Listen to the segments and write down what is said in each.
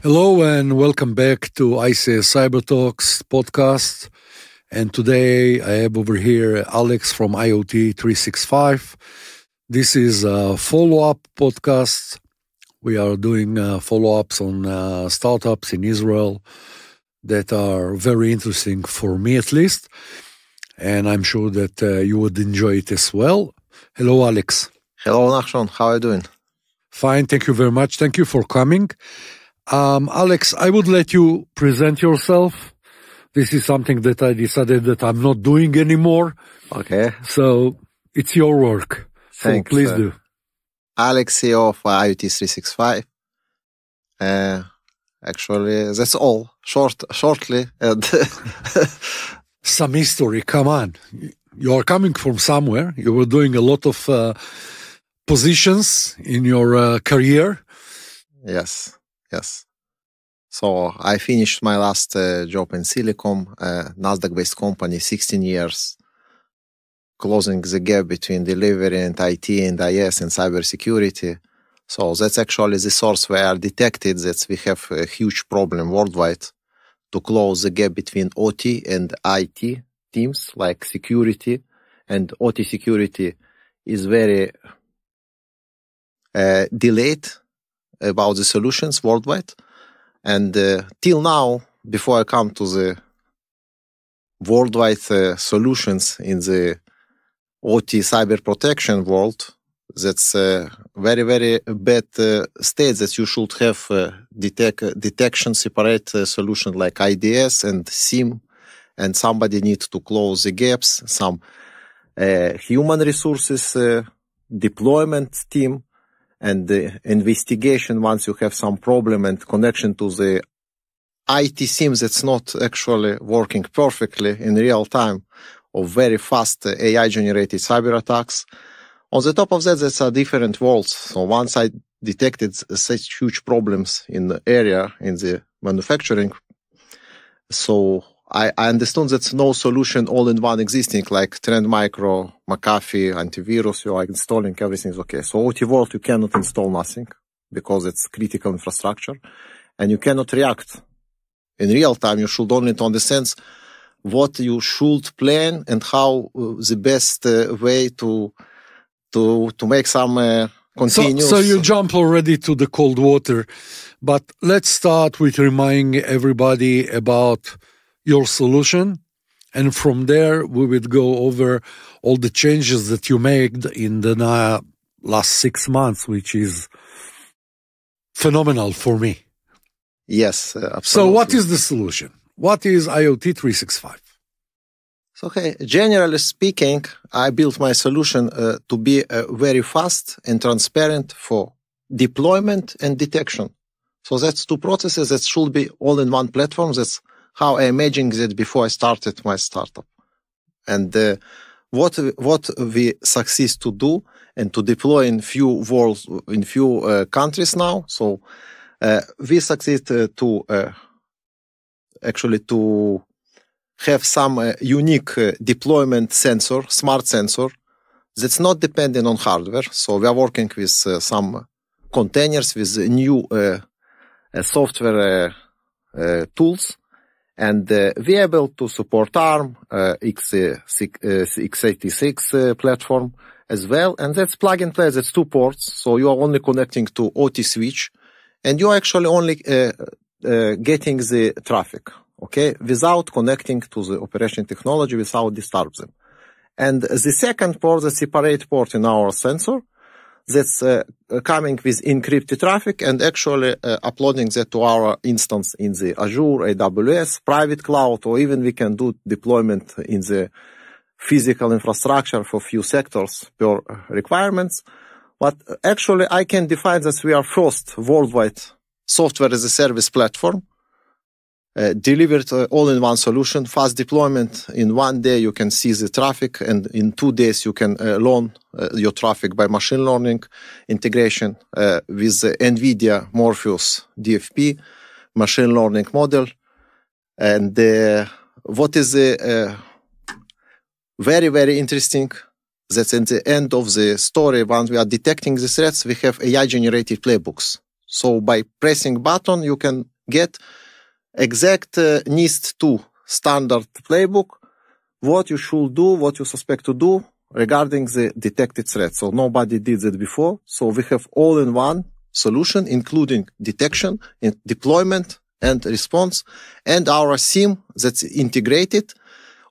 Hello and welcome back to ICS Cyber Talks podcast. And today I have over here Alex from IoT 365. This is a follow-up podcast. We are doing follow-ups on startups in Israel that are very interesting for me at least. And I'm sure that you would enjoy it as well. Hello, Alex. Hello, Nachshon. How are you doing? Fine. Thank you very much. Thank you for coming. Alex, I would let you present yourself. This is something that I decided that I'm not doing anymore. Okay. So it's your work. Thanks. So please do. Alex, CEO of IoT 365. Actually, that's all. Shortly. And Some history. Come on. You are coming from somewhere. You were doing a lot of positions in your career. Yes. So I finished my last job in Silicon, Nasdaq-based company, 16 years, closing the gap between delivery and IT and IDS and cybersecurity. So that's actually the source where I detected that we have a huge problem worldwide to close the gap between OT and IT teams like security. And OT security is very delayed about the solutions worldwide. And till now, before I come to the worldwide solutions in the OT cyber protection world, that's a very, very bad state that you should have detection separate solution like IDS and SIEM, and somebody needs to close the gaps, some human resources deployment team, and the investigation once you have some problem and connection to the IT SIEM that's not actually working perfectly in real time, or very fast AI-generated cyber attacks. On the top of that, that's a different worlds. So once I detected such huge problems in the area, in the manufacturing, so I understand that's no solution all-in-one existing, like Trend Micro, McAfee, antivirus, you are installing, everything's okay. So OT world, you cannot install nothing because it's critical infrastructure and you cannot react. In real time, you should only understand what you should plan and how the best way to make some continuous. So you jump already to the cold water, but let's start with reminding everybody about your solution, and from there we would go over all the changes that you made in the last 6 months, which is phenomenal for me. Yes, absolutely. So what is the solution? What is IoT 365? So, okay, generally speaking, I built my solution to be very fast and transparent for deployment and detection. So that's two processes that should be all in one platform. That's how I imagined it before I started my startup. And what we succeed to do and to deploy in few countries now. So we succeed to have some unique deployment sensor, smart sensor, that's not dependent on hardware. So we are working with some containers with new software tools. And we are able to support ARM, x86 platform as well. And that's plug and play. That's 2 ports. So you are only connecting to OT switch and you are actually only getting the traffic, okay, without connecting to the operation technology, without disturb them. And the second port, the separate port in our sensor, that's coming with encrypted traffic and actually uploading that to our instance in the Azure, AWS, private cloud, or even we can do deployment in the physical infrastructure for few sectors per requirements. But actually, I can define that we are first worldwide software as a service platform, delivered all-in-one solution, fast deployment. In 1 day, you can see the traffic, and in 2 days, you can learn your traffic by machine learning integration with the NVIDIA Morpheus DFP machine learning model. And what is very, very interesting, that's in the end of the story, once we are detecting the threats, we have AI-generated playbooks. So by pressing button, you can get exact NIST-2 standard playbook, what you should do, what you suspect to do regarding the detected threat. So nobody did that before. So we have all-in-one solution, including detection, deployment, and response, and our SIEM that's integrated,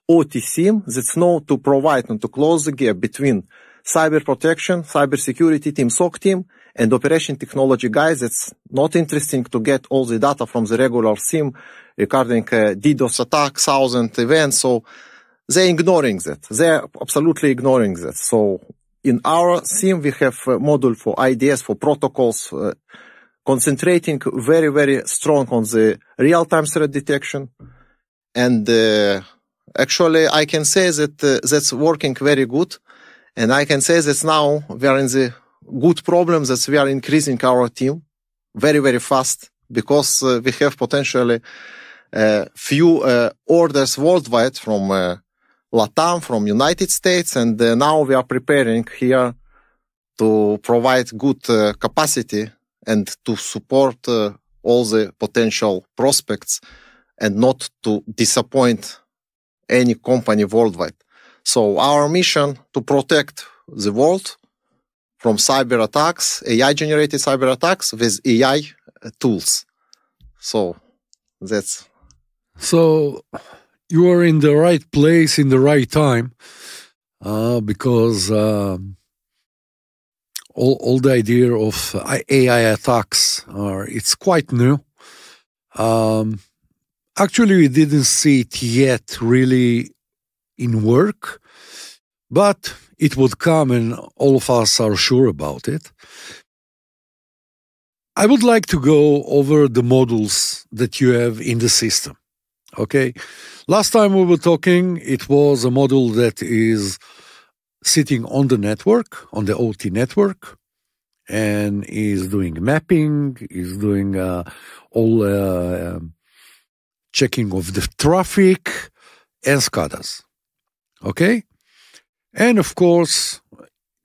OT SIEM that's known to provide and to close the gap between cyber protection, cybersecurity team, SOC team, and operation technology guys. That's not interesting to get all the data from the regular SIEM regarding DDoS attack, 1,000 events. So they're ignoring that. They're absolutely ignoring that. So in our SIEM, we have a module for IDS, for protocols, concentrating very, very strong on the real-time threat detection. And actually, I can say that that's working very good. And I can say that now we are in the good problem that we are increasing our team very, very fast because we have potentially few orders worldwide from LATAM, from United States, and now we are preparing here to provide good capacity and to support all the potential prospects and not to disappoint any company worldwide. So our mission to protect the world from cyber attacks, AI-generated cyber attacks with AI tools. So that's... So you are in the right place in the right time because all the idea of AI attacks it's quite new. Actually, we didn't see it yet really in work, but it would come and all of us are sure about it. I would like to go over the modules that you have in the system. Okay. Last time we were talking, it was a module that is sitting on the network, on the OT network, and is doing mapping, is doing all checking of the traffic and SCADAs. Okay? And of course,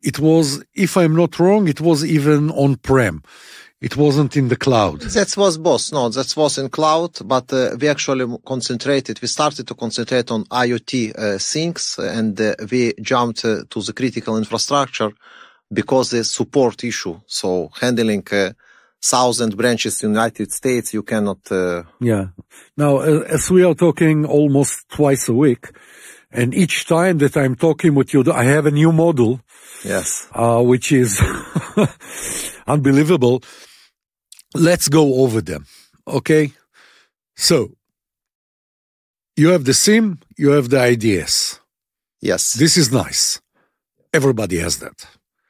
it was, if I'm not wrong, it was even on-prem. It wasn't in the cloud. That was both. No, that was in cloud, but we actually concentrated. We started to concentrate on IoT things, and we jumped to the critical infrastructure because the support issue. So handling 1,000 branches in the United States, you cannot... Yeah. Now, as we are talking almost twice a week, and each time that I'm talking with you, I have a new model. Yes. Which is unbelievable. Let's go over them. Okay? So, you have the SIEM, you have the IDS. Yes. This is nice. Everybody has that.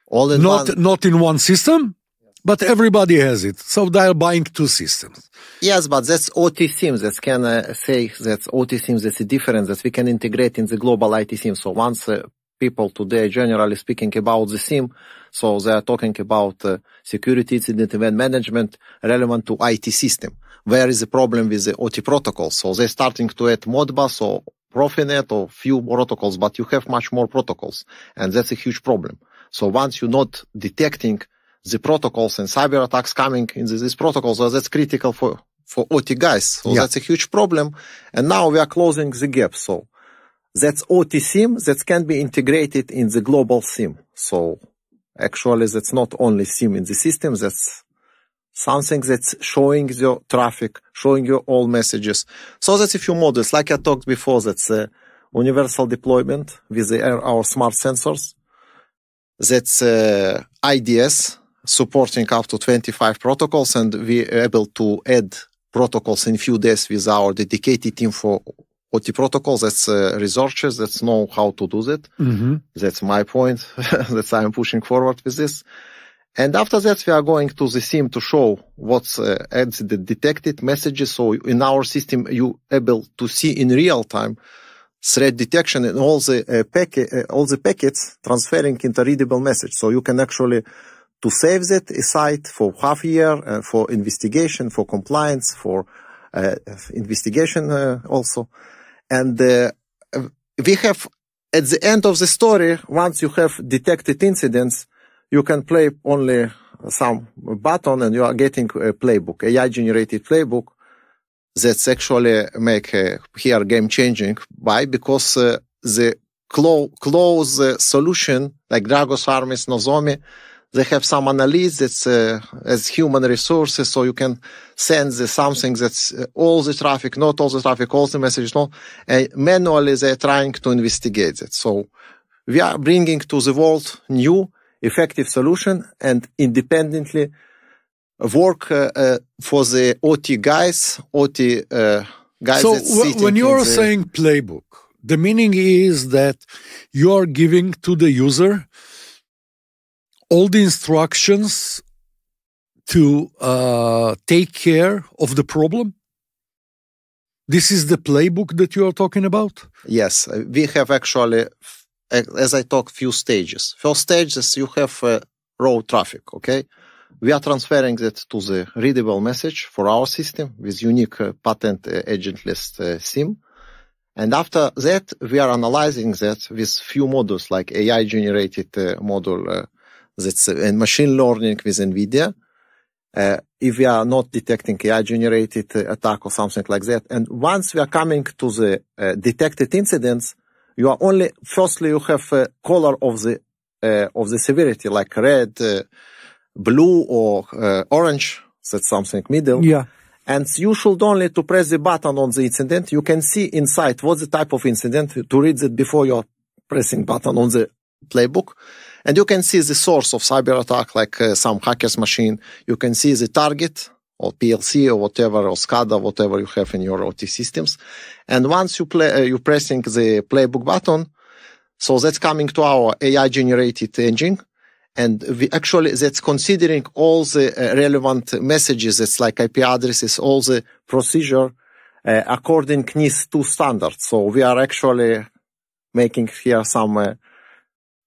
All in not in one system, but everybody has it. So they are buying two systems. Yes, but that's OT SIEM. That can say that's OT SIEM. That's a difference that we can integrate in the global IT SIEM. So once people today generally speaking about the SIEM, so they are talking about security incident event management relevant to IT system. Where is the problem with the OT protocols? So they're starting to add Modbus or Profinet or few protocols, but you have much more protocols, and that's a huge problem. So once you're not detecting the protocols and cyber attacks coming in these protocols, so that's critical for OT guys. So that's a huge problem. And now we are closing the gap. So that's OT SIEM that can be integrated in the global SIEM. So actually that's not only SIEM in the system, that's something that's showing your traffic, showing you all messages. So that's a few models. Like I talked before, that's universal deployment with our smart sensors. That's IDS, supporting up to 25 protocols, and we're able to add protocols in few days with our dedicated team for OT protocols. That's researchers that know how to do that. Mm-hmm. That's my point. That's why I'm pushing forward with this. And after that, we are going to the SIEM to show what's adds the detected messages. So in our system, you able to see in real time threat detection and all the packets transferring into readable message. So you can actually to save that aside for half a year for investigation, for compliance, for investigation also. And we have at the end of the story, once you have detected incidents, you can play only some button and you are getting a playbook, AI-generated playbook that's actually make here game changing. Why? Because the close solution like Dragos Armis, Nozomi, they have some analysis that's as human resources, so you can send something that's all the traffic, not all the traffic, all the messages, no. Manually they're trying to investigate it. So we are bringing to the world new effective solution and independently work for the OT guys, guys. So when you're saying playbook, the meaning is that you are giving to the user all the instructions to take care of the problem. This is the playbook that you are talking about? Yes, we have actually, as I talk, few stages. First stage is you have raw traffic, okay? We are transferring that to the readable message for our system with unique patent agentless SIEM. And after that, we are analyzing that with few models like AI-generated model that's and machine learning with NVIDIA. If we are not detecting AI-generated attack or something like that. And once we are coming to the detected incidents, you are only, firstly, you have a color of the severity, like red, blue, or orange. That's something middle. Yeah. And you should only to press the button on the incident. You can see inside what's the type of incident to read it before you're pressing button on the playbook. And you can see the source of cyber attack, like some hacker's machine. You can see the target or PLC or whatever, or SCADA, whatever you have in your OT systems. And once you're pressing the playbook button, so that's coming to our AI-generated engine. And that's considering all the relevant messages. It's like IP addresses, all the procedure according NIS2 standards. So we are actually making here some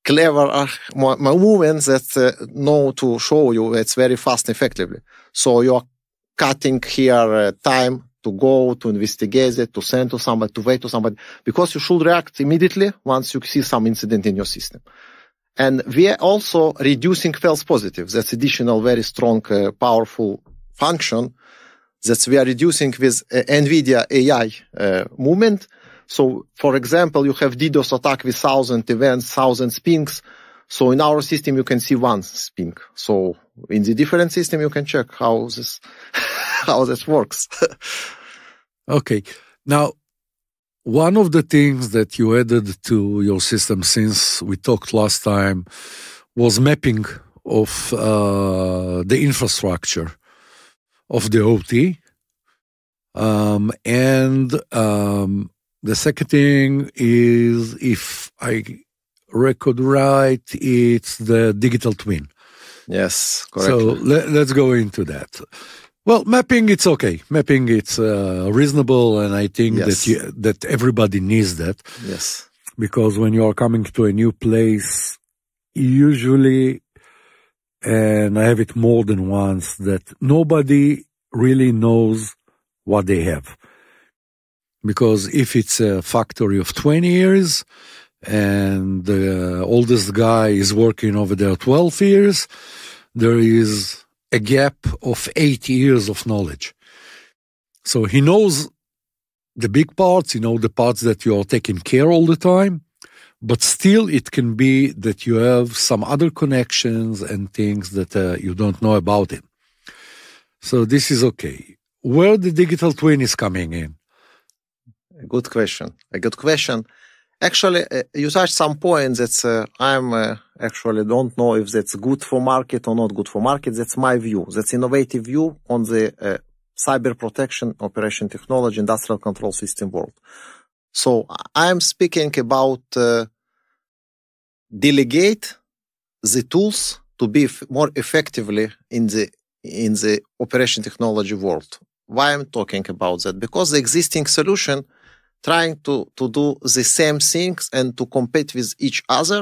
clever movements that know to show you it's very fast and effectively. So you're cutting here time to go, to investigate it, to send to somebody, to wait to somebody, because you should react immediately once you see some incident in your system. And we are also reducing false positives. That's additional very strong, powerful function that we are reducing with NVIDIA AI movement. So, for example, you have DDoS attack with 1,000 events, 1,000 pings. So in our system, you can see one ping. So in the different system, you can check how this works. Okay. Now, one of the things that you added to your system since we talked last time was mapping of the infrastructure of the OT. The second thing is, if I record right, it's the digital twin. Yes, correct. So let's go into that. Well, mapping, it's okay. Mapping, it's reasonable, and I think that everybody needs that. Yes. Because when you are coming to a new place, usually, and I have it more than once, that nobody really knows what they have. Because if it's a factory of 20 years and the oldest guy is working over there 12 years, there is a gap of 8 years of knowledge. So he knows the big parts, the parts that you are taking care all the time, but still it can be that you have some other connections and things that you don't know about it. So this is okay. Where the digital twin is coming in? A good question. Actually, you touched some points that I'm actually don't know if that's good for market or not good for market. That's my view. That's innovative view on the cyber protection, operation technology, industrial control system world. So I'm speaking about delegate the tools to be more effectively in the operation technology world. Why I'm talking about that? Because the existing solution trying to do the same things and to compete with each other,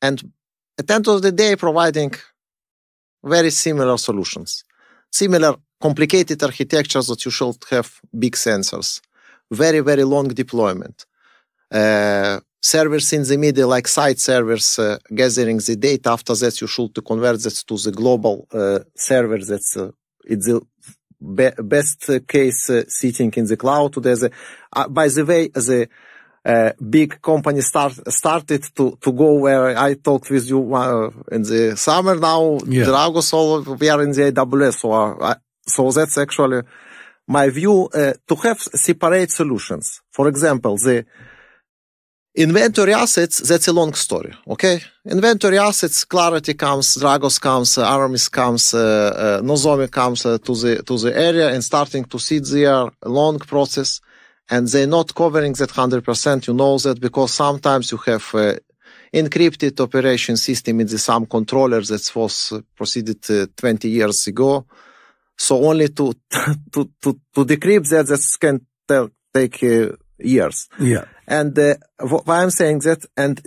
and at the end of the day providing very similar solutions, similar complicated architectures that you should have big sensors, very, very long deployment, servers in the middle like site servers gathering the data. After that you should convert that to the global server. That's it's the best case sitting in the cloud. There's by the way, the big company started to go where I talked with you in the summer. Now, Dragos, we are in the AWS. So that's actually my view, to have separate solutions. For example, the inventory assets, that's a long story, okay? Inventory assets, Clarity comes, Dragos comes, Aramis comes, Nozomi comes to the area and starting to sit there, a long process, and they're not covering that 100%. You know that because sometimes you have encrypted operation system in the some controller that was proceeded 20 years ago. So only to decrypt that can take years. Yeah. And why I'm saying that, and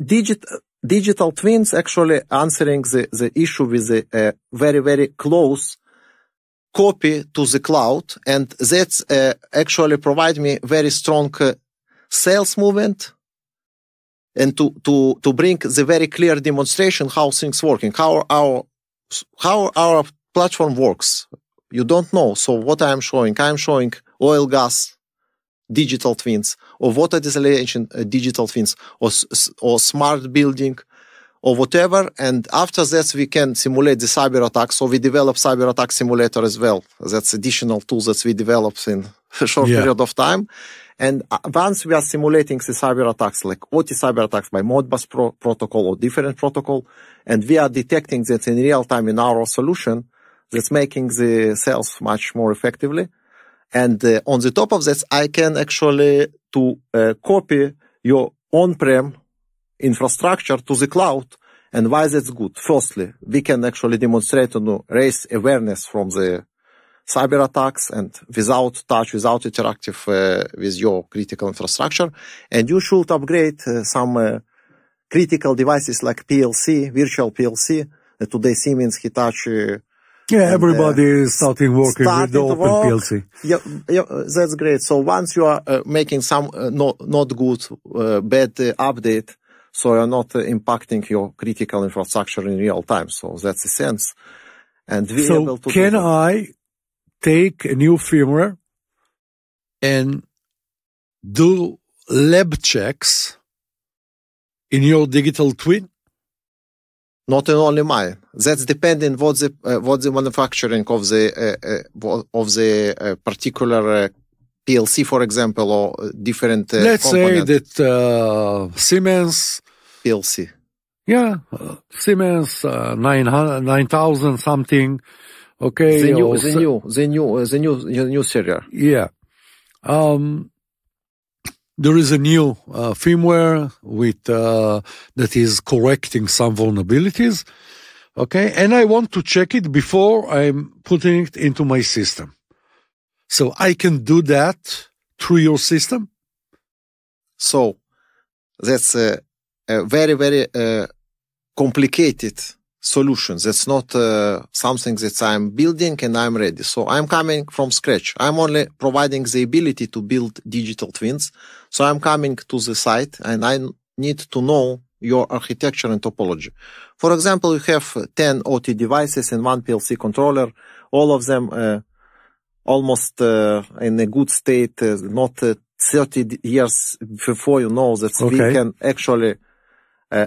digital twins actually answering the issue with a very, very close copy to the cloud, and that's actually provide me very strong sales movement, and to bring the very clear demonstration how things working, how our platform works. You don't know. So what I'm showing oil, gas, digital twins, or water desalination, digital twins, or smart building, or whatever. And after that, we can simulate the cyber attack. So we develop cyber attack simulator as well. That's additional tools that we developed in a short period of time. And once we are simulating the cyber attacks, like OT cyber attacks by Modbus protocol or different protocol, and we are detecting that in real time in our solution, that's making the sales much more effectively. And on the top of that, I can actually copy your on-prem infrastructure to the cloud. And why that's good? Firstly, we can actually demonstrate and raise awareness from the cyber attacks and without touch, without interactive with your critical infrastructure. And you should upgrade some critical devices like PLC, virtual PLC. Today Siemens, Hitachi. Everybody is starting working with the open PLC. Yeah, that's great. So once you are making some not good, bad update, so you're not impacting your critical infrastructure in real time. So that's the sense. And so can I take a new firmware and do lab checks in your digital twin? Not only mine. That's depending what the manufacturing of the particular PLC, for example, or different. Let's component. say that Siemens PLC. Yeah, Siemens 9000 something. Okay. The new serial. Yeah. There is a new firmware with that is correcting some vulnerabilities. Okay, and I want to check it before I'm putting it into my system. So I can do that through your system. So that's a very, very complicated solution. That's not something that I'm building and I'm ready. So I'm coming from scratch. I'm only providing the ability to build digital twins. So I'm coming to the site and I need to know your architecture and topology. For example, you have 10 OT devices and one PLC controller, all of them almost in a good state, not 30 years before you know that we can actually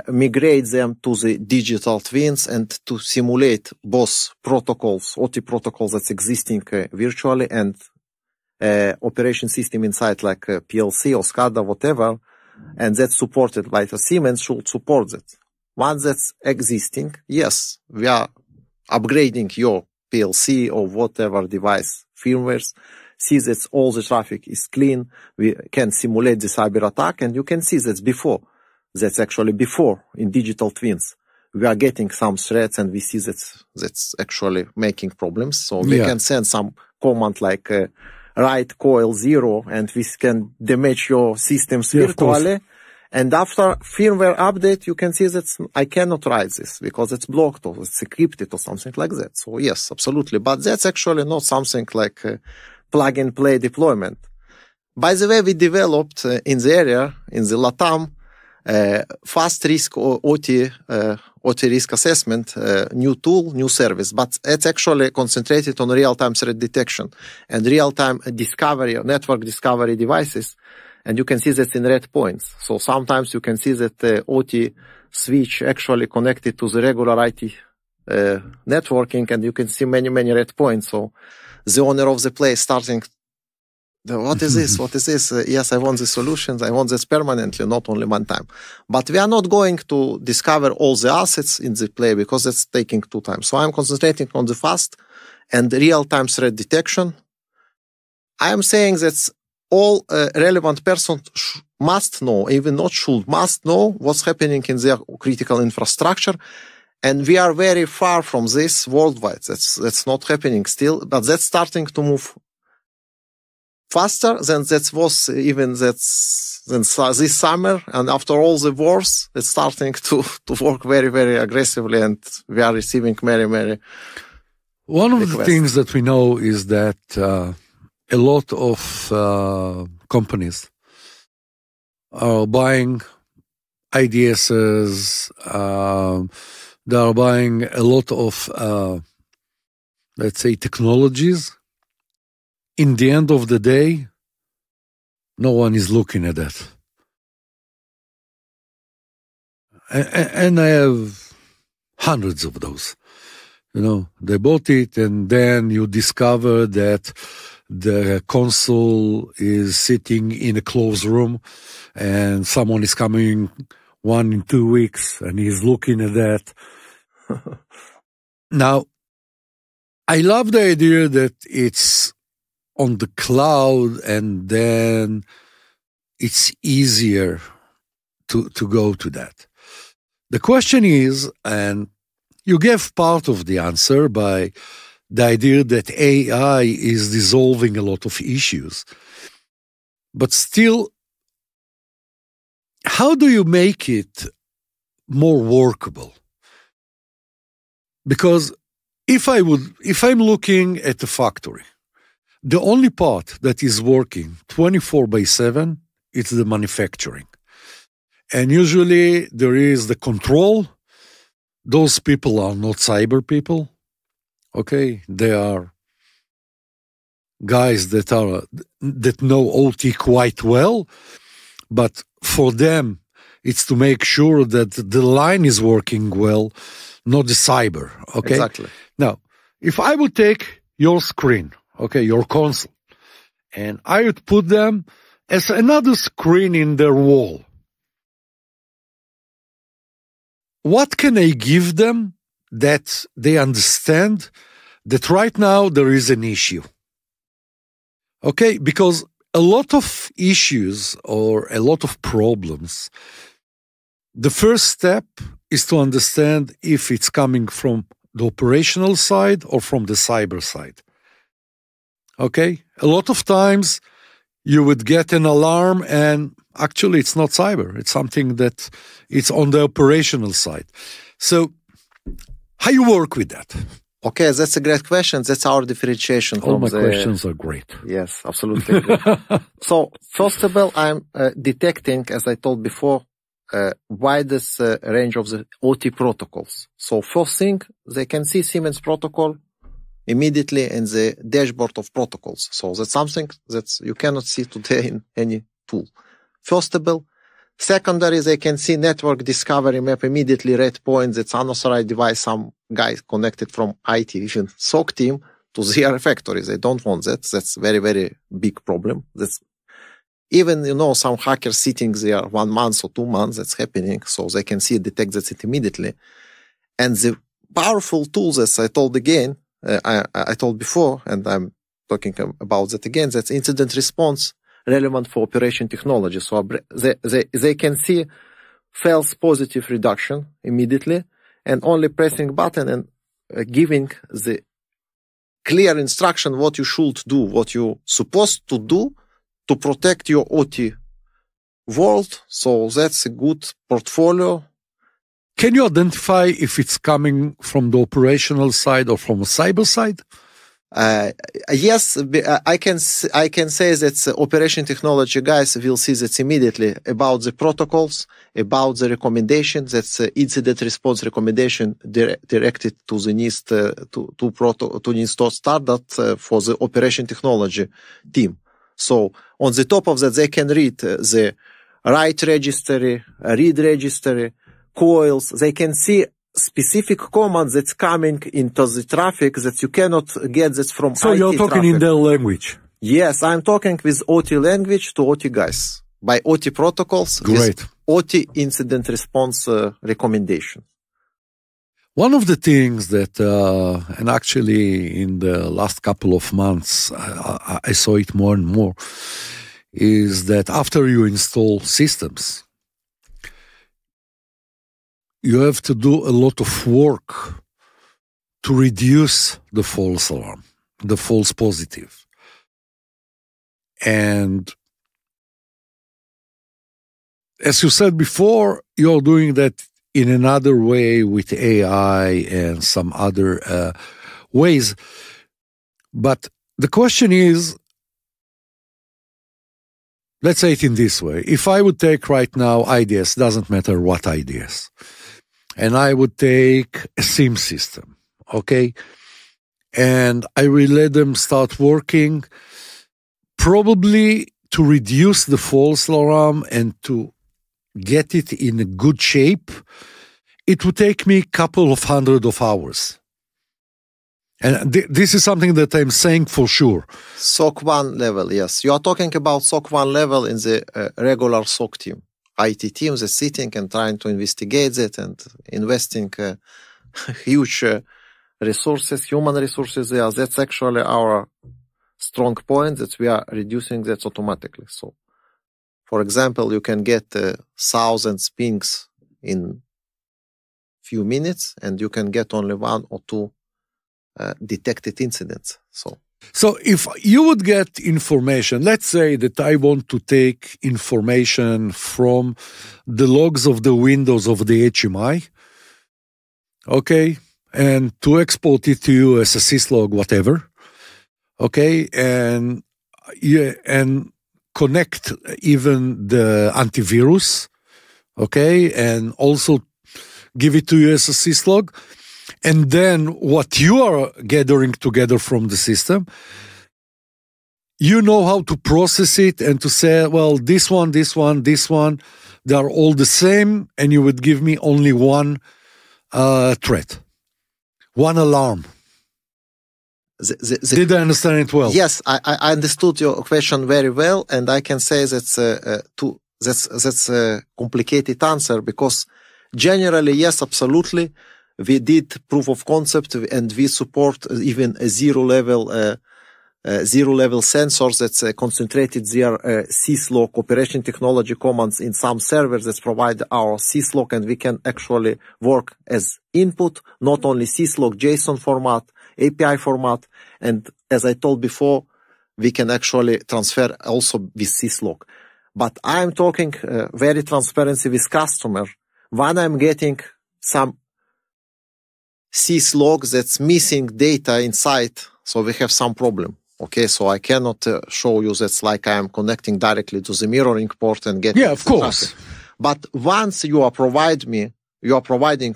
migrate them to the digital twins and to simulate both protocols, OT protocols that's existing virtually and operation system inside like PLC or SCADA, whatever, and that's supported by the Siemens should support that. Once that's existing, yes, we are upgrading your PLC or whatever device firmwares, see that all the traffic is clean, we can simulate the cyber attack, and you can see that's before. That's actually before in digital twins. We are getting some threats and we see that's actually making problems. So we can send some command like write coil 0 and we can damage your systems virtually. And after firmware update, you can see that I cannot write this because it's blocked or it's encrypted or something like that. So yes, absolutely. But that's actually not something like plug and play deployment. By the way, we developed in the area, in the LATAM, fast risk OT OT risk assessment, new tool, new service, but it's actually concentrated on real-time threat detection and real-time discovery, network discovery devices. And you can see that in red points. So sometimes you can see that the OT switch actually connected to the regular IT networking, and you can see many, many red points. So the owner of the place starting, what is this? What is this? Yes, I want the solutions. I want this permanently, not only one time. But we are not going to discover all the assets in the play because that's taking too time. So I'm concentrating on the fast and real-time threat detection. I am saying that all relevant persons must know, even not should, must know what's happening in their critical infrastructure. And we are very far from this worldwide. That's not happening still, but that's starting to move faster than that was even this summer. And after all the wars, it's starting to work very, very aggressively, and we are receiving many, many One of requests. the things that we know is that a lot of companies are buying IDSs, they are buying a lot of, let's say, technologies. In the end of the day, no one is looking at that. And I have hundreds of those. You know, they bought it, and then you discover that the console is sitting in a closed room, and someone is coming 1 in 2 weeks, and he's looking at that. Now, I love the idea that it's on the cloud, and then it's easier to go to that. The question is, and you gave part of the answer by the idea that AI is dissolving a lot of issues. But still, how do you make it more workable? Because if I'm looking at a factory, the only part that is working 24/7 is the manufacturing. And usually there is the control. Those people are not cyber people. Okay, they are guys that know OT quite well, but for them, it's to make sure that the line is working well, not the cyber. Okay, Exactly. Now, if I would take your screen, okay, your console, and I would put them as another screen in their wall, what can I give them that they understand that right now there is an issue? Okay, because a lot of issues or a lot of problems, the first step is to understand if it's coming from the operational side or from the cyber side. Okay, a lot of times you would get an alarm and actually it's not cyber. It's something that it's on the operational side. So how you work with that? Okay, that's a great question. That's our differentiation. All my questions are great. Yes, absolutely. So, first of all, I'm detecting, as I told before, widest range of the OT protocols. So, first thing, they can see Siemens protocol immediately in the dashboard of protocols. So, that's something that you cannot see today in any tool. First of all, secondary, they can see network discovery map immediately, red points, it's unauthorized device, some guy connected from IT, even SOC team, to their factory. They don't want that. That's very, very big problem. That's even, some hackers sitting there 1 month or 2 months, that's happening. So they can see, detect that immediately. And the powerful tools, as I told again, I told before, and I'm talking about that again, that's incident response relevant for operation technology. So they can see false positive reduction immediately, and only pressing button and giving the clear instruction what you should do, what you're supposed to do to protect your OT world. So that's a good portfolio. Can you identify if it's coming from the operational side or from a cyber side? Yes, I can say that operation technology guys will see that immediately about the protocols, about the recommendations, that's incident response recommendation directed to the NIST to NIST standard for the operation technology team. So on the top of that, they can read the write registry, read registry, coils. They can see specific commands that's coming into the traffic that you cannot get that from So IT you're talking traffic. in their language. Yes, I'm talking with OT language to OT guys by OT protocols. Great. With OT incident response recommendation. One of the things that, and actually in the last couple of months, I saw it more and more, is that after you install systems, you have to do a lot of work to reduce the false alarm, the false positive. And as you said before, you're doing that in another way with AI and some other ways. But the question is, let's say it in this way. If I would take right now IDS, doesn't matter what IDS, and I would take a SIEM system, okay? And I will let them start working probably to reduce the false alarm and to get it in a good shape. It would take me a couple of hundred of hours. And this is something that I'm saying for sure. SOC 1 level, yes. You are talking about SOC 1 level in the regular SOC team. IT teams are sitting and trying to investigate it and investing huge resources, human resources there. That's actually our strong point, that we are reducing that automatically. So, for example, you can get thousands pings in few minutes, and you can get only 1 or 2 detected incidents. So if you would get information, let's say that I want to take information from the logs of the windows of the HMI, okay, and to export it to you as a syslog, whatever, okay, and connect even the antivirus, okay, and also give it to you as a syslog. And then what you are gathering together from the system, you know how to process it and to say, well, this one, they are all the same, and you would give me only one threat, one alarm. Did I understand it well? Yes, I understood your question very well, and I can say that's a complicated answer, because generally, yes, absolutely. We did proof of concept, and we support even a zero-level sensors that's concentrated their syslog operation technology commands in some servers that provide our syslog, and we can actually work as input, not only syslog, JSON format, API format, and as I told before, we can actually transfer also with syslog. But I'm talking very transparency with customer. When I'm getting some syslog that's missing data inside, so we have some problem. Okay, so I cannot show you that's like I am connecting directly to the mirroring port and getting. Yeah, of course. Traffic. But once you are providing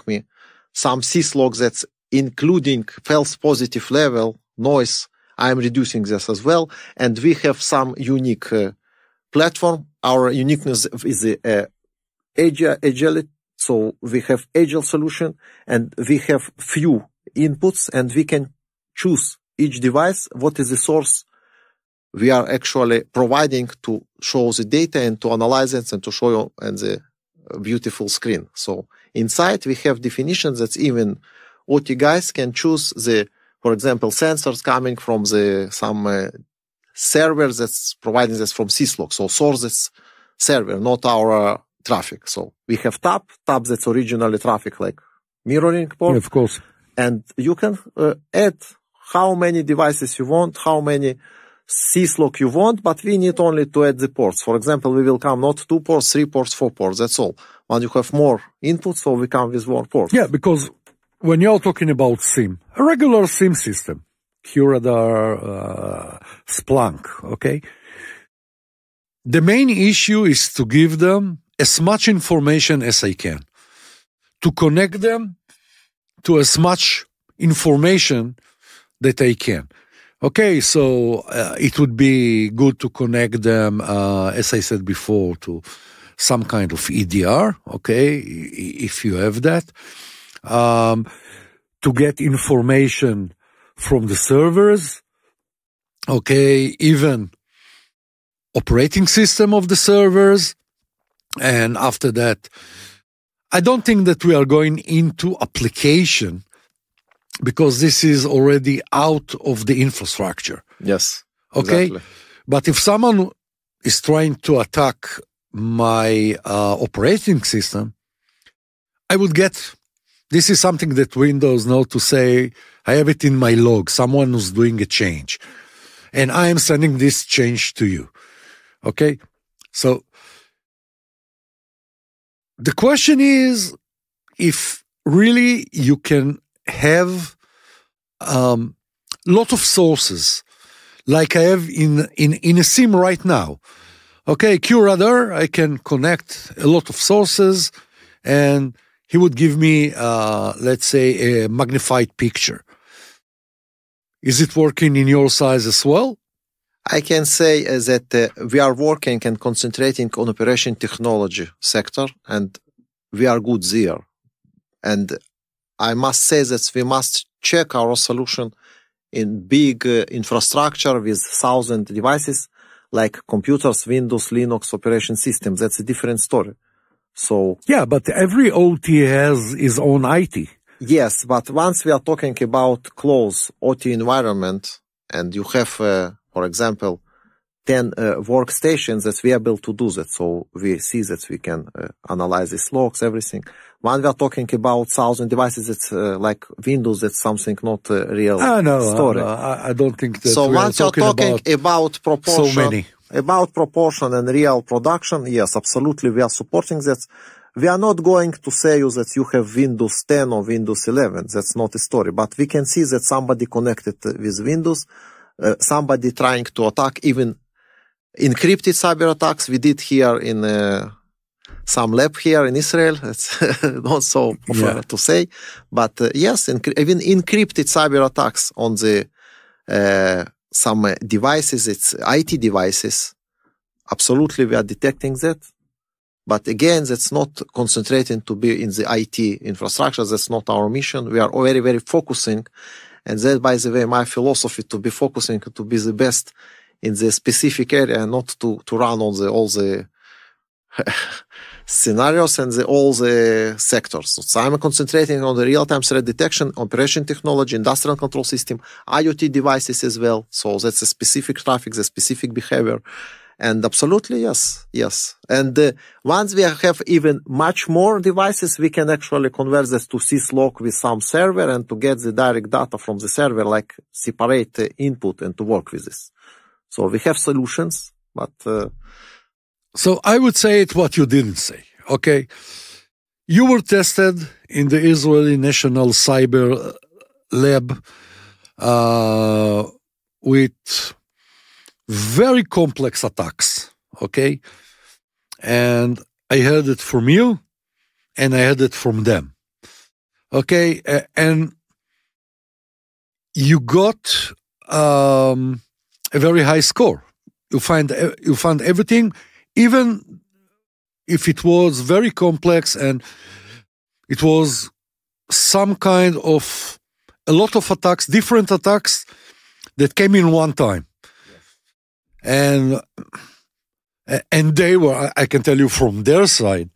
me some syslog that's including false positive level noise, I am reducing this as well. And we have some unique platform. Our uniqueness is the agility. So we have agile solution, and we have few inputs, and we can choose each device what is the source we are actually providing to show the data and to analyze it and to show you on the beautiful screen. So inside we have definitions that even OT guys can choose for example, sensors coming from some servers that's providing this from syslog. So source is server, not our traffic. So we have tab that's originally traffic like mirroring port. Yeah, of course. And you can add how many devices you want, how many syslog you want, but we need only to add the ports. For example, we will come not 2 ports, 3 ports, 4 ports. That's all. When you have more input, so we come with more ports. Yeah, because when you're talking about SIEM, a regular SIEM system, QRadar, Splunk, okay? The main issue is to give them as much information as I can, to connect them to as much information that I can. Okay, so it would be good to connect them, as I said before, to some kind of EDR, okay, if you have that, to get information from the servers, okay, even operating system of the servers. And after that, I don't think that we are going into application, because this is already out of the infrastructure. Yes. Okay. Exactly. But if someone is trying to attack my operating system, I would get, this is something that Windows know to say, I have it in my log, someone who's doing a change, and I am sending this change to you. Okay. So the question is, if really you can have lot of sources, like I have in a SIEM right now. Okay, QRadar, I can connect a lot of sources, and he would give me, let's say, a magnified picture. Is it working in your size as well? I can say that we are working and concentrating on operation technology sector, and we are good there. And I must say that we must check our solution in big infrastructure with 1,000 devices, like computers, Windows, Linux, operation systems. That's a different story. So yeah, but every OT has his own IT. Yes, but once we are talking about close OT environment, and you have, for example, 10 workstations, that we are able to do that. So we see that we can analyze these logs, everything. When we are talking about 1,000 devices, it's like Windows, that's something not a real story. I don't think that. So once you're talking about proportion, so many. About proportion and real production, yes, absolutely, we are supporting that. We are not going to say you that you have Windows 10 or Windows 11. That's not a story. But we can see that somebody connected with Windows, somebody trying to attack, even encrypted cyber attacks. We did here in some lab here in Israel. It's not so often to say. But yes, even encrypted cyber attacks on the some devices, it's IT devices. Absolutely, we are detecting that. But again, that's not concentrating to be in the IT infrastructure. That's not our mission. We are very, very focusing. And that, by the way, my philosophy to be focusing to be the best in the specific area, and not to run on all the scenarios and all the sectors. So I'm concentrating on the real-time threat detection, operation technology, industrial control system, IoT devices as well. So that's a specific traffic, the specific behavior. And absolutely, yes. And once we have even much more devices, we can actually convert this to syslog with some server and to get the direct data from the server, like separate input and to work with this. So we have solutions, but... So I would say it what you didn't say, okay? You were tested in the Israeli National Cyber Lab with very complex attacks, okay? And I heard it from you, and I heard it from them, okay? And you got a very high score. You found everything, even if it was very complex and it was some kind of a lot of attacks, different attacks that came in one time. And they were, I can tell you from their side,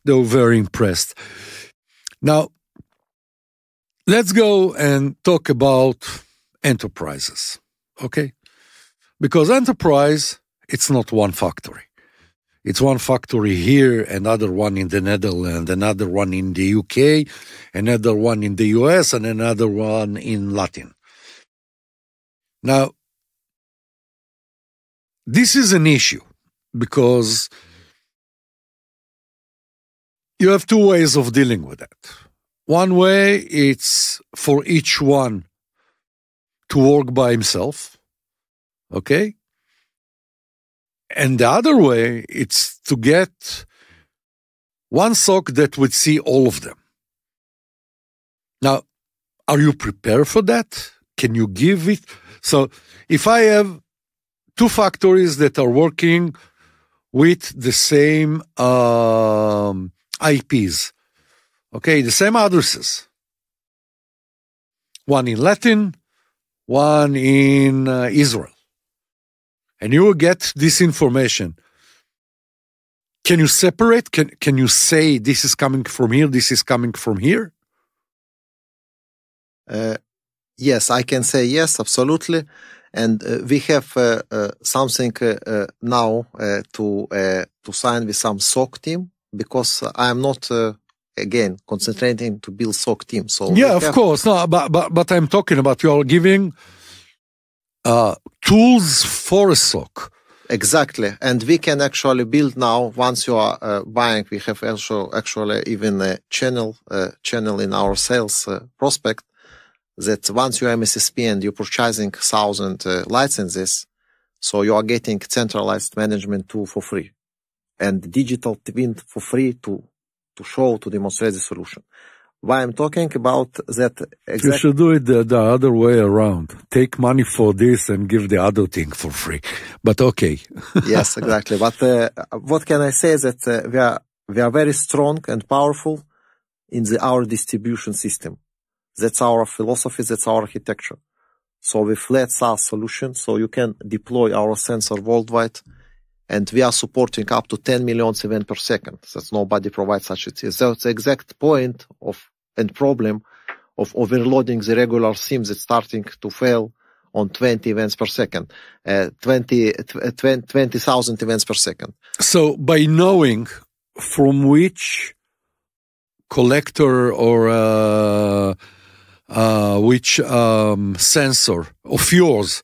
they were very impressed. Now, let's go and talk about enterprises, okay? Because enterprise, it's not one factory. It's one factory here, another one in the Netherlands, another one in the UK, another one in the US, and another one in Latin. Now, this is an issue because you have two ways of dealing with that. One way, it's for each one to work by himself, okay? And the other way, it's to get one SOC that would see all of them. Now, are you prepared for that? Can you give it? So if I have two factories that are working with the same IPs, okay, the same addresses, one in Latin, one in Israel, and you will get this information. Can you separate? Can you say this is coming from here, this is coming from here? Yes, I can say yes, absolutely. And we have something now to sign with some SOC team, because I am not again concentrating to build SOC team. So yeah, of course. No, but I'm talking about you're giving tools for a SOC. Exactly, and we can actually build now. Once you are buying, we have also actually even a channel in our sales prospect, that once you are MSSP and you're purchasing 1,000 licenses, so you are getting centralized management tool for free and digital twin for free to show, to demonstrate the solution. Why I'm talking about that exactly. You should do it the other way around. Take money for this and give the other thing for free. But okay. Yes, exactly. But what can I say, that we are very strong and powerful in our distribution system. That's our philosophy, that's our architecture. So with flat SaaS solution, so you can deploy our sensor worldwide, and we are supporting up to 10 million events per second. That's nobody provides such a thing. So it's the exact point and problem of overloading the regular SIEM that's starting to fail on 20 events per second, 20,000 events per second. So by knowing from which collector or which sensor of yours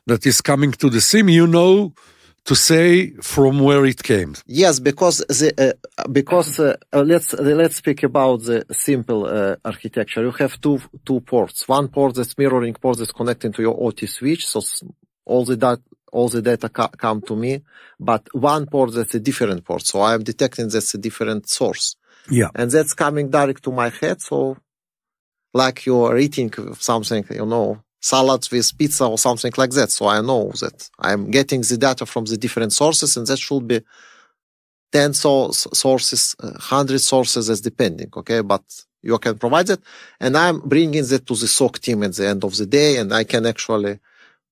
that is coming to the SIEM, you know to say from where it came. Yes, because let's speak about the simple architecture. You have two ports. One port that's mirroring port that's connecting to your OT switch, so all the data come to me. But one port that's a different port, so I am detecting that's a different source. Yeah, and that's coming direct to my head. So, like you're eating something, salads with pizza or something like that. So I know that I'm getting the data from the different sources, and that should be 10 sources, 100 sources, as depending, okay? But you can provide that. And I'm bringing that to the SOC team at the end of the day, and I can actually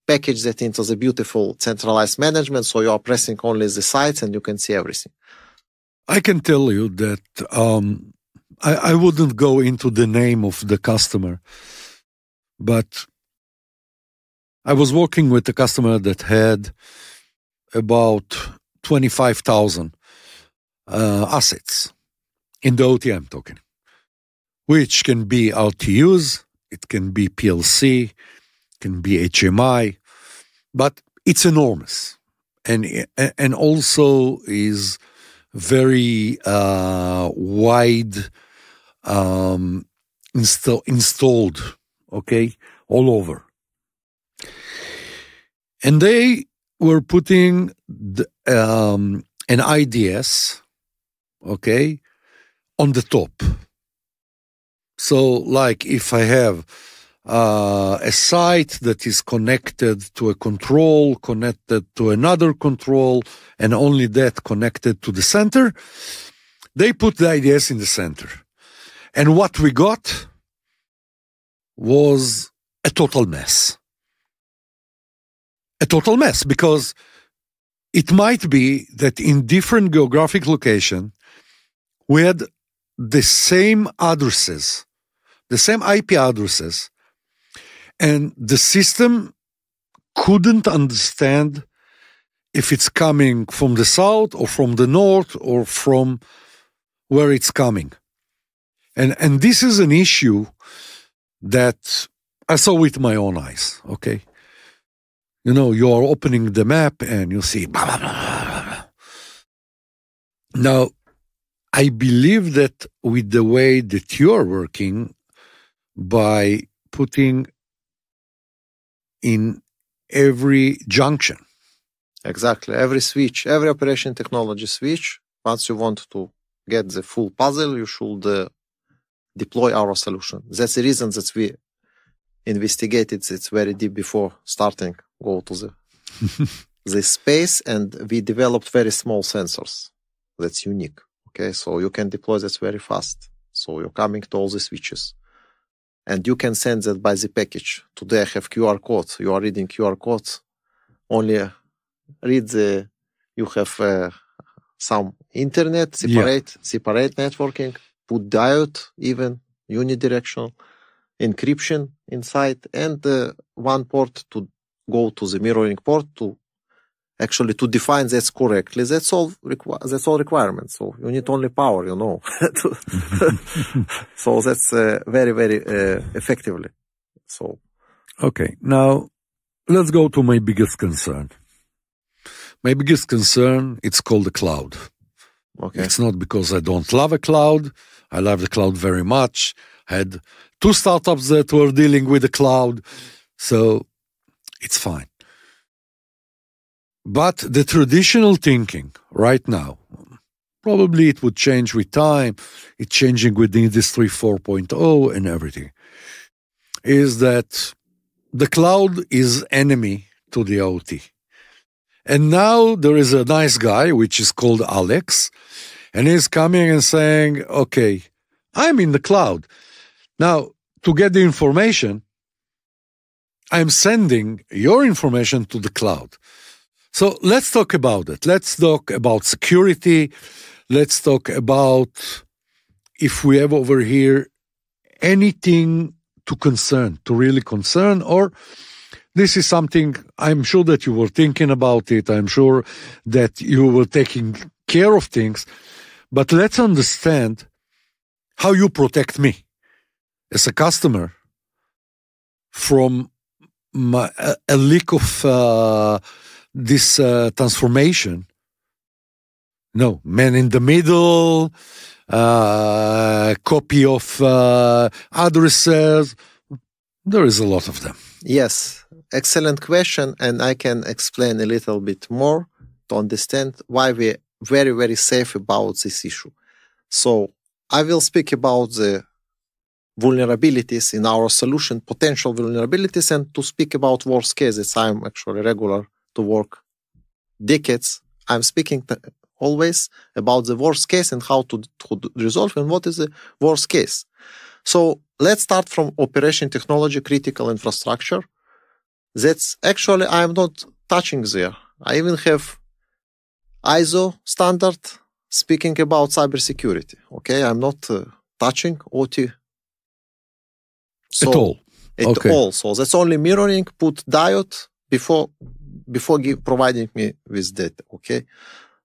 package that into the beautiful centralized management. So you are pressing only the sites and you can see everything. I can tell you that I wouldn't go into the name of the customer, but I was working with a customer that had about 25,000 assets in the OT I'm talking, which can be RTUs, it can be PLC, it can be HMI, but it's enormous, and also is very wide installed, okay, all over. And they were putting an IDS, okay, on the top. So, like if I have a site that is connected to a control, connected to another control, and only that connected to the center, they put the IDS in the center. And what we got was a total mess. A total mess, because it might be that in different geographic location, we had the same addresses, the same IP addresses, and the system couldn't understand if it's coming from the south or from the north or from where it's coming. And this is an issue that I saw with my own eyes, okay? You are opening the map and you see blah, blah, blah, blah, blah. Now, I believe that with the way that you are working, by putting in every junction. Exactly. Every switch, every operation technology switch, once you want to get the full puzzle, you should deploy our solution. That's the reason that we investigated it very deep before starting go to the space, and we developed very small sensors. That's unique. Okay, so you can deploy this very fast. So you're coming to all the switches. And you can send that by the package. Today I have QR code. You are reading QR codes. Only read you have some internet, separate networking, put diode, even unidirectional, encryption inside, and one port to go to the mirroring port to actually to define that correctly. That's all requirements. So you need only power, So that's very, very effectively. So. Okay. Now let's go to my biggest concern. My biggest concern, it's called the cloud. Okay. It's not because I don't love a cloud. I love the cloud very much. I had 2 startups that were dealing with the cloud. So it's fine. But the traditional thinking right now, probably it would change with time, it's changing with the Industry 4.0 and everything, is that the cloud is enemy to the OT. And now there is a nice guy, which is called Alex, and he's coming and saying, okay, I'm in the cloud. Now, to get the information, I'm sending your information to the cloud. So let's talk about it. Let's talk about security. Let's talk about if we have over here anything to really concern, or this is something I'm sure that you were thinking about it. I'm sure that you were taking care of things, but let's understand how you protect me as a customer from a leak of this transformation. No, man in the middle, copy of addresses. There is a lot of them. Yes, excellent question. And I can explain a little bit more to understand why we're very, very safe about this issue. So I will speak about the vulnerabilities in our solution, potential vulnerabilities, and to speak about worst cases. I'm actually regular to work decades. I'm speaking always about the worst case and how to resolve and what is the worst case. So let's start from operation technology, critical infrastructure. That's actually, I'm not touching there. I even have ISO standard speaking about cybersecurity. Okay, I'm not touching OT. At all. At all. So that's only mirroring, put diode before providing me with data. Okay.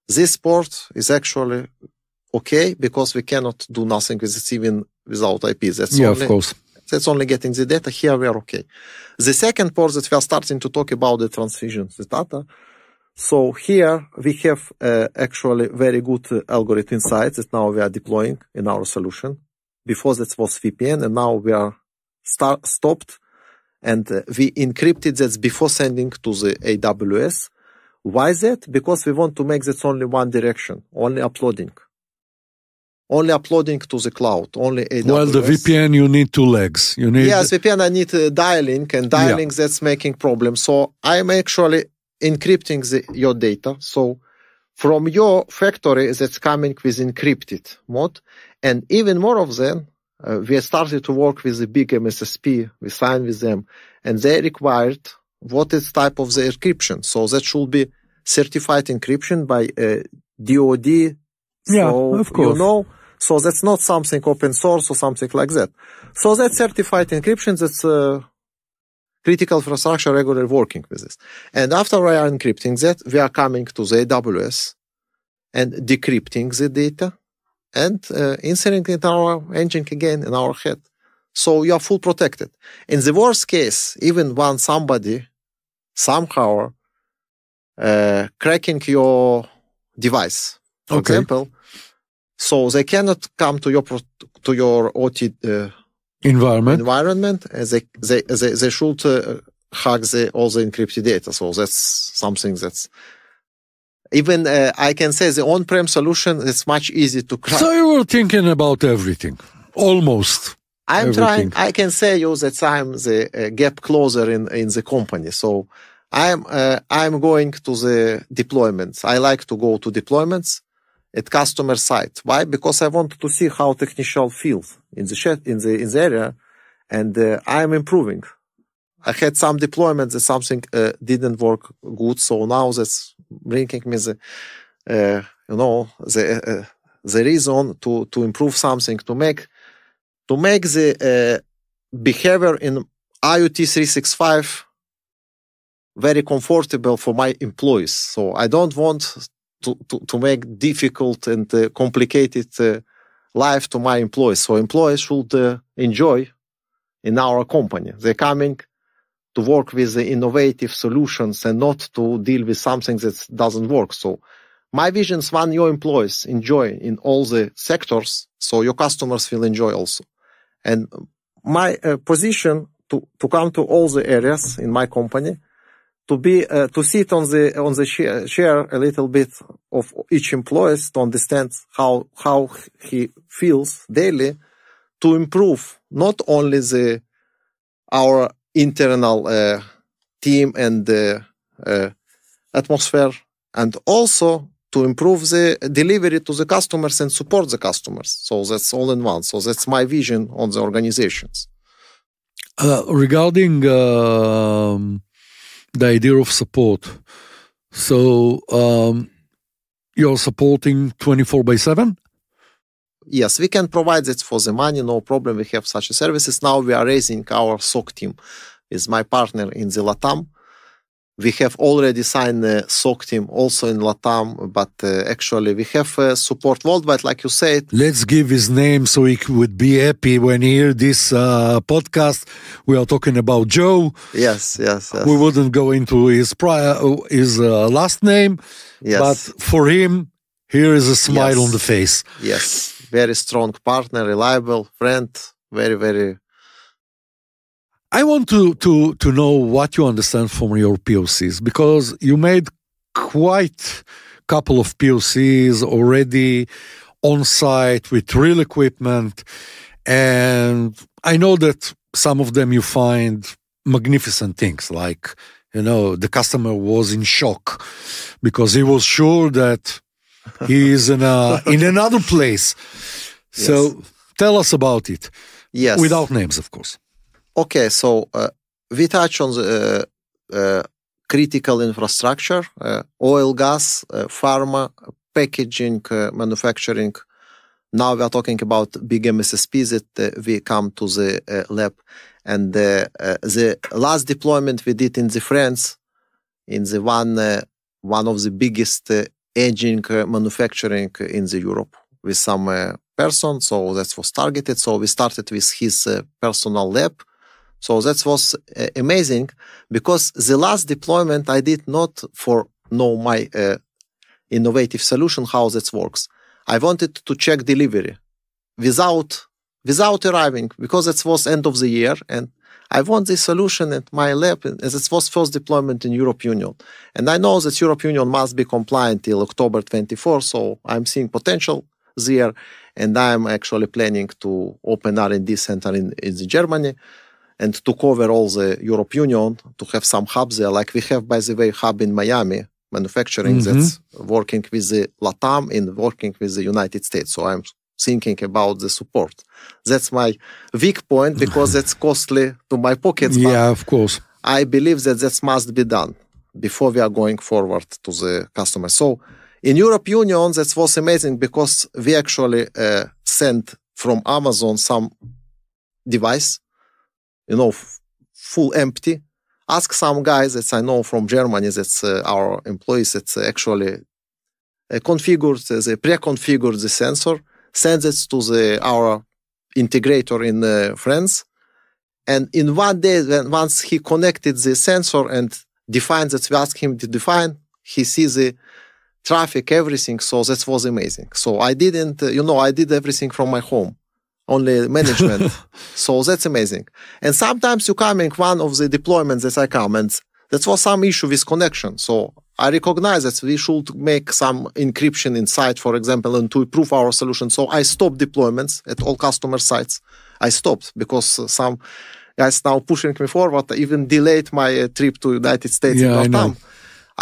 This port is actually okay because we cannot do nothing with it even without IP. Of course. That's only getting the data. Here we are okay. The second port that we are starting to talk about the transmission, the data. So here we have actually very good algorithm inside that now we are deploying in our solution. Before that was VPN, and now we are stopped, and we encrypted that before sending to the AWS. Why is that? Because we want to make that only one direction, only uploading to the cloud, only AWS. Well, the VPN, you need 2 legs. Yes, VPN, I need dialing, and dialing that's making problems. So I'm actually encrypting your data. So from your factory that's coming with encrypted mode, and even more of them, we started to work with the big MSSP. We signed with them, and they required what is type of the encryption. So that should be certified encryption by DoD. So, of course. So that's not something open source or something like that. So that's certified encryption. That's critical infrastructure regularly working with this. And after we are encrypting that, we are coming to the AWS and decrypting the data and inserting it in our engine again in our head. So you are full protected. In the worst case, even when somebody somehow cracking your device, for example, so they cannot come to your OT environment. As they should hack all the encrypted data. So that's something that's even I can say the on-prem solution is much easier to crack. So you were thinking about everything, almost. I'm everything. trying. I can say you that I'm the gap closer in the company. So I'm going to the deployments. I like to go to deployments at customer site. Why? Because I want to see how technician feels in the area, and I'm improving. I had some deployments that something didn't work good, so now that's bringing me the reason to improve something, to make the behavior in IoT 365 very comfortable for my employees. So I don't want to make difficult and complicated life to my employees. So employees should enjoy in our company. They're coming to work with the innovative solutions and not to deal with something that doesn't work. So my vision is when your employees enjoy in all the sectors, so your customers will enjoy also. And my position to come to all the areas in my company, to sit on the share a little bit of each employee to understand how he feels daily, to improve not only our internal team and atmosphere, and also to improve the delivery to the customers and support the customers. So that's all in one. So that's my vision on the organizations. Regarding the idea of support, so you're supporting 24/7? Yes, we can provide that for the money, no problem. We have such services. Now we are raising our SOC team with my partner in the LATAM. We have already signed a SOC team also in LATAM, but actually we have support worldwide, like you said. Let's give his name so he would be happy when he hears this podcast. We are talking about Joe. Yes. We wouldn't go into his last name, yes. But for him, here is a smile on the face. Yes, very strong partner, reliable friend, very, very. I want to know what you understand from your POCs, because you made quite a couple of POCs already on site with real equipment, and I know that some of them you find magnificent things, like, the customer was in shock because he was sure that he is in another place. Yes. So tell us about it. Yes. Without names, of course. Okay, so we touch on the critical infrastructure, oil, gas, pharma, packaging, manufacturing. Now we are talking about big MSSPs that we come to the lab. And the last deployment we did in the France, in the one of the biggest engine manufacturing in the Europe, with some person. So that was targeted. So we started with his personal lab. So that was amazing, because the last deployment I did not for know my innovative solution, how that works. I wanted to check delivery without arriving, because it was end of the year, and I want this solution at my lab, as it was first deployment in Europe Union. And I know that Europe Union must be compliant till October 24, so I'm seeing potential there, and I'm actually planning to open R&D center in Germany, and to cover all the Europe Union, to have some hubs there, like we have, by the way, hub in Miami, manufacturing, that's working with the LATAM and working with the United States. So I'm thinking about the support. That's my weak point, because it's costly to my pockets. Yeah, of course. I believe that must be done before we are going forward to the customer. So in Europe Union, that was amazing, because we actually sent from Amazon some device, full empty. Ask some guys that I know from Germany, that's our employees, that's actually pre-configured the sensor, sends it to our integrator in France. And in one day, once he connected the sensor and defined that we asked him to define, he sees the traffic, everything. So that was amazing. So I didn't, I did everything from my home. only management. So that's amazing. And sometimes you come in one of the deployments that I come, and that was some issue with connection. So I recognize that we should make some encryption inside, for example, and to improve our solution. So I stopped deployments at all customer sites. I stopped because some guys now pushing me forward, even delayed my trip to United States in Latam.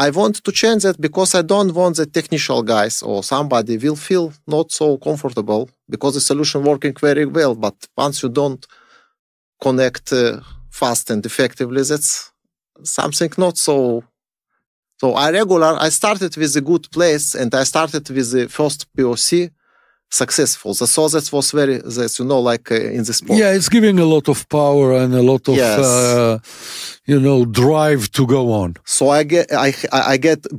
I want to change that because I don't want the technical guys or somebody will feel not so comfortable because the solution working very well. But once you don't connect fast and effectively, that's something not so. So I started with a good place and I started with the first POC successful. So that was very, that, like in the sport. Yeah, it's giving a lot of power and a lot of, drive to go on. So I get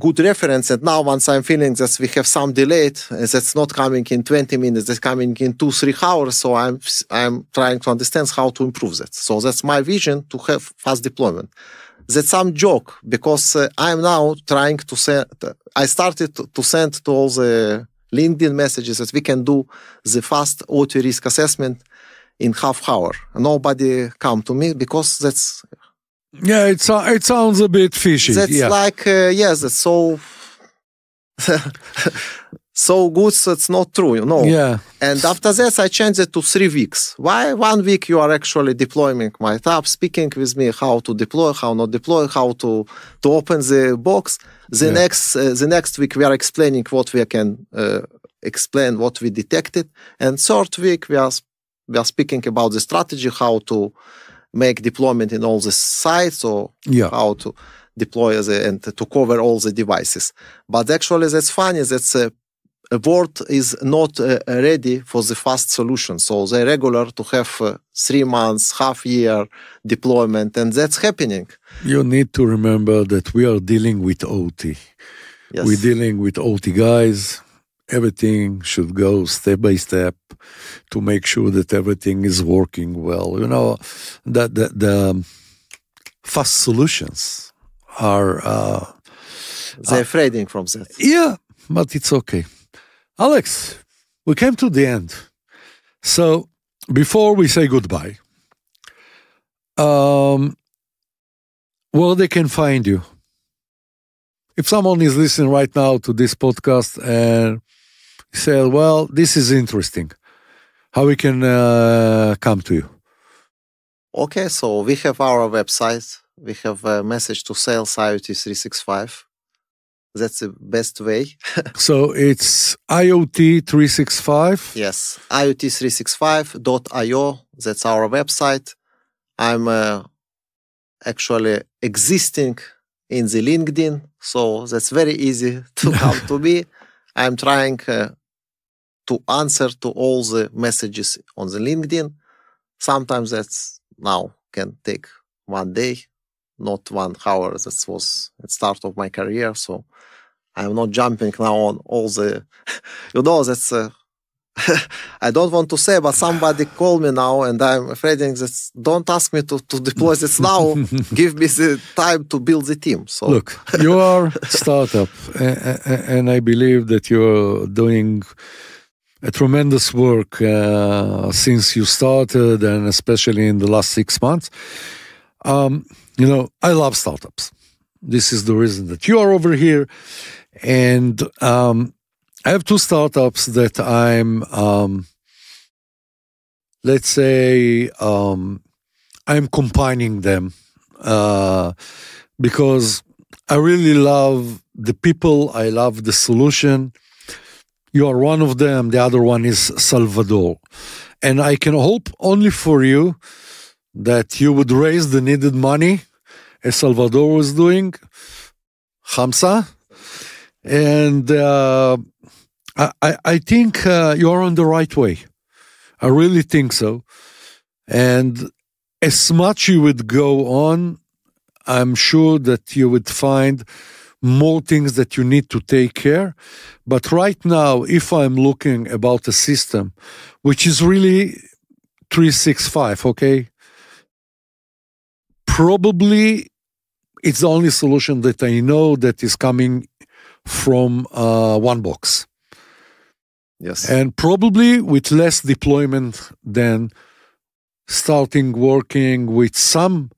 good reference, and now once I'm feeling that we have some delay, that's not coming in 20 minutes, that's coming in 2-3 hours. So I'm trying to understand how to improve that. So that's my vision, to have fast deployment. That's some joke because I'm now trying to send. I started to send to all the LinkedIn messages that we can do the fast OT risk assessment in half hour. Nobody come to me because that's. Yeah, it sounds a bit fishy. That's like that's so. So good, so it's not true, Yeah. And after that, I changed it to 3 weeks. Why 1 week you are actually deploying my tab, speaking with me how to deploy, how not deploy, how to open the box. The next week we are explaining what we can explain, what we detected, and third week we are speaking about the strategy, how to make deployment in all the sites, or how to deploy and to cover all the devices. But actually, that's funny. That's a board is not ready for the fast solution. So they're regular to have 3 months, half year deployment, and that's happening. You need to remember that we are dealing with OT. Yes. We're dealing with OT guys. Everything should go step by step to make sure that everything is working well. The fast solutions are... they're afraid from that. Yeah, but it's okay. Alex, we came to the end. So before we say goodbye, where they can find you? If someone is listening right now to this podcast and say, well, this is interesting, how we can come to you? Okay, so we have our website. We have a message to sales IoT 365. That's the best way. So it's IoT 365? Yes, IoT365.io. That's our website. I'm actually existing in the LinkedIn, so that's very easy to come to me. I'm trying to answer to all the messages on the LinkedIn. Sometimes that's now can take 1 day, not 1 hour. That was at start of my career, so I'm not jumping now on all the, that's, I don't want to say, but somebody called me now and I'm afraid that don't ask me to deploy this now. Give me the time to build the team. So look, you are a startup and I believe that you're doing a tremendous work since you started and especially in the last 6 months. I love startups. This is the reason that you are over here. And I have 2 startups that I'm, let's say, I'm combining them because I really love the people. I love the solution. You are one of them. The other one is Salvador. And I can hope only for you that you would raise the needed money as Salvador was doing. Hamsa. And I think you're on the right way. I really think so. And as much you would go on, I'm sure that you would find more things that you need to take care. But right now, if I'm looking about a system, which is really 365, okay? Probably it's the only solution that I know that is coming from one box. Yes. And probably with less deployment than starting working with some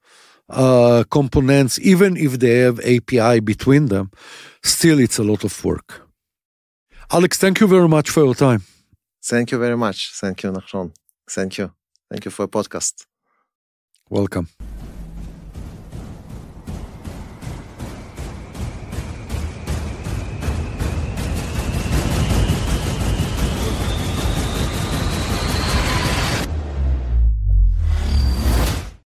components, even if they have API between them, still it's a lot of work. Alex, thank you very much for your time. Thank you very much. Thank you, Nachshon. Thank you. Thank you for a podcast. Welcome.